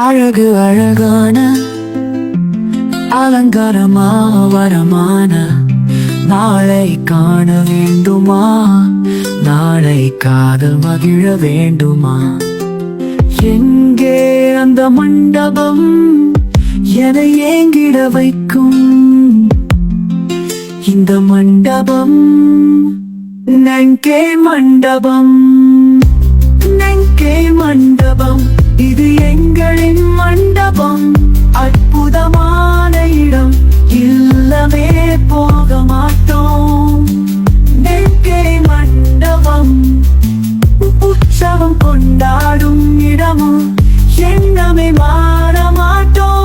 அழகு அழகான அலங்காரமா வரமான நாளை காண வேண்டுமா? நாளை காதல் மகிழ வேண்டுமா? எங்கே அந்த மண்டபம் என ஏங்கிட வைக்கும்? இந்த மண்டபம் நங்கே மண்டபம், நங்கே மண்டபம், இது எங்களின் மண்டபம். அற்புதமான இடம், இல்லவே போக மாட்டோம். நங்கே மண்டபம், உற்சவம் கொண்டாடும் இடமும், எண்ணமே மாற மாட்டோம்.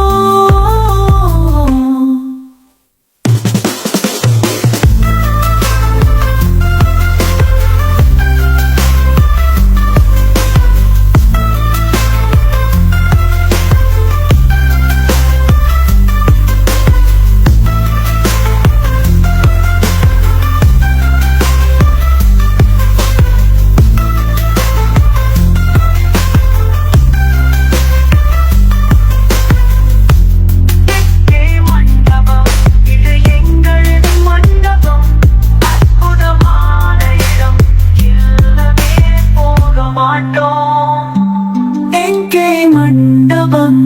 எங்கே மண்டபம்,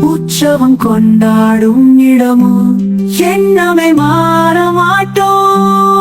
உற்சவம் கொண்டாடும் இடமும், எண்ணமே மாற மாட்டோம்.